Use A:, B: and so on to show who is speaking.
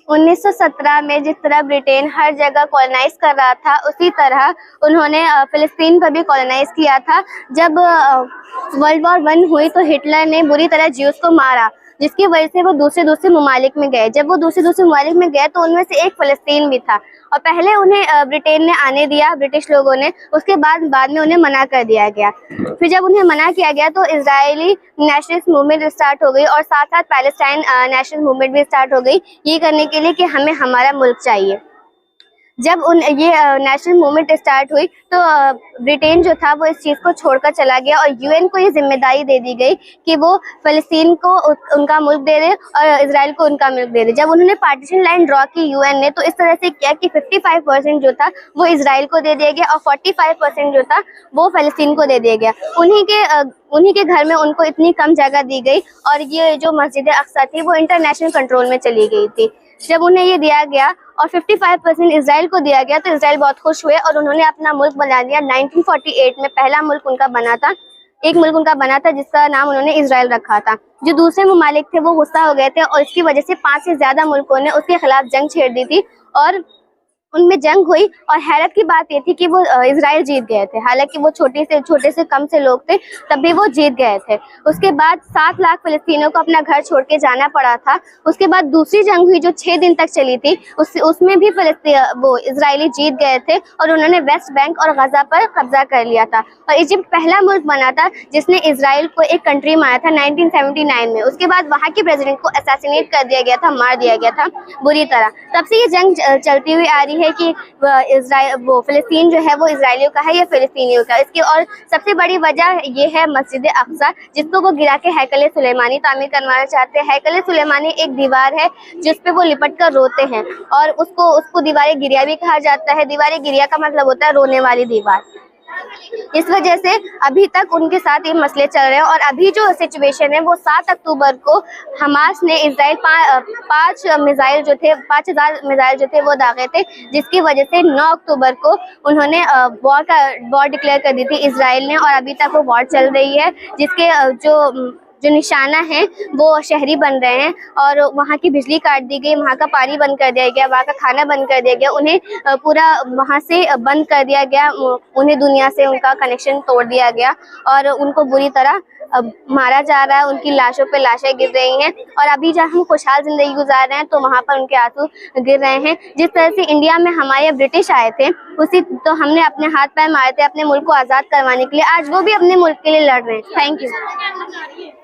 A: 1917 में जिस तरह ब्रिटेन हर जगह कॉलोनाइज कर रहा था, उसी तरह उन्होंने फिलिस्तीन पर भी कॉलोनाइज किया था। जब वर्ल्ड वॉर 1 हुई तो हिटलर ने बुरी तरह ज्यूस को मारा, जिसकी वजह से वो दूसरे ममालिक में गए। जब वो दूसरे ममालिक में गए तो उनमें से एक फिलिस्तीन भी था, और पहले उन्हें ब्रिटेन ने आने दिया, ब्रिटिश लोगों ने, उसके बाद में उन्हें मना कर दिया गया। फिर जब उन्हें मना किया गया तो इजरायली नेशनलिस्ट मूवमेंट स्टार्ट हो गई, और साथ साथ पैलेस्टाइन नेशनल मूवमेंट भी स्टार्ट हो गई, ये करने के लिए कि हमें हमारा मुल्क चाहिए। जब ये नेशनल मूवमेंट स्टार्ट हुई तो ब्रिटेन जो था वो इस चीज़ को छोड़कर चला गया, और यूएन को ये जिम्मेदारी दे दी गई कि वो फ़लस्तीन को उनका मुल्क दे दे और इजराइल को उनका मुल्क दे दे। जब उन्होंने पार्टीशन लाइन ड्रॉ की यूएन ने, तो इस तरह से किया कि 55% जो था वो इजराइल को दे दिया गया, और 45% जो था वो फ़लस्तीन को दे दिया गया। उन्हीं के घर में उनको इतनी कम जगह दी गई, और ये जो मस्जिद अक्सा थी वो इंटरनेशनल कंट्रोल में चली गई थी। जब उन्हें ये दिया गया और 55% इजराइल को दिया गया तो इजराइल बहुत खुश हुए और उन्होंने अपना मुल्क बना दिया। 1948 में पहला मुल्क उनका बना था, एक मुल्क उनका बना था जिसका नाम उन्होंने इजराइल रखा था। जो दूसरे ममालिक थे वो गुस्सा हो गए थे, और इसकी वजह से 5 से ज्यादा मुल्कों ने उसके खिलाफ जंग छेड़ दी थी, और उनमें जंग हुई। और हैरत की बात ये थी कि वो इजराइल जीत गए थे, हालांकि वो छोटे से कम से लोग थे, तब भी वो जीत गए थे। उसके बाद 7 लाख फिलिस्तीनियों को अपना घर छोड़ के जाना पड़ा था। उसके बाद दूसरी जंग हुई जो 6 दिन तक चली थी, उसमें भी वो इजरायली जीत गए थे, और उन्होंने वेस्ट बैंक और गजा पर कब्जा कर लिया था। और इजिप्ट पहला मुल्क बना था जिसने इजराइल को एक कंट्री माना था 1979 में। उसके बाद वहाँ के प्रेसिडेंट को असैसिनेट कर दिया गया था, मार दिया गया था बुरी तरह। तब से ये जंग चलती हुई आ रही है कि वो फिलिस्तीन जो है वो इजरायलियों का है या फिलिस्तीनियों का। इसकी और सबसे बड़ी वजह ये है मस्जिद अक्सा, जिसको वो गिरा के हैकल सुलेमानी तामीर करवाना चाहते हैं। हैकल सुलेमानी एक दीवार है जिस पे वो लिपट कर रोते हैं, और उसको दीवार गिरिया भी कहा जाता है। दीवार गिरिया का मतलब होता है रोने वाली दीवार। इस वजह से अभी तक उनके साथ ये मसले चल रहे हैं, और अभी जो सिचुएशन है वो 7 अक्टूबर को हमास ने इजराइल 5000 मिसाइल जो थे वो दागे थे, जिसकी वजह से 9 अक्टूबर को उन्होंने वॉर डिक्लेयर कर दी थी इजराइल ने, और अभी तक वो वॉर चल रही है, जिसके जो निशाना है वो शहरी बन रहे हैं, और वहाँ की बिजली काट दी गई, वहाँ का पानी बंद कर दिया गया, वहाँ का खाना बंद कर दिया गया, उन्हें पूरा वहाँ से बंद कर दिया गया, उन्हें दुनिया से उनका कनेक्शन तोड़ दिया गया, और उनको बुरी तरह मारा जा रहा है। उनकी लाशों पे लाशें गिर रही हैं, और अभी जब हम खुशहाल जिंदगी गुजार रहे हैं तो वहाँ पर उनके आंसू गिर रहे हैं। जिस तरह से इंडिया में हमारे ब्रिटिश आए थे, उसी तो हमने अपने हाथ पैर मारे थे अपने मुल्क को आज़ाद करवाने के लिए, आज वो भी अपने मुल्क के लिए लड़ रहे हैं। Thank you.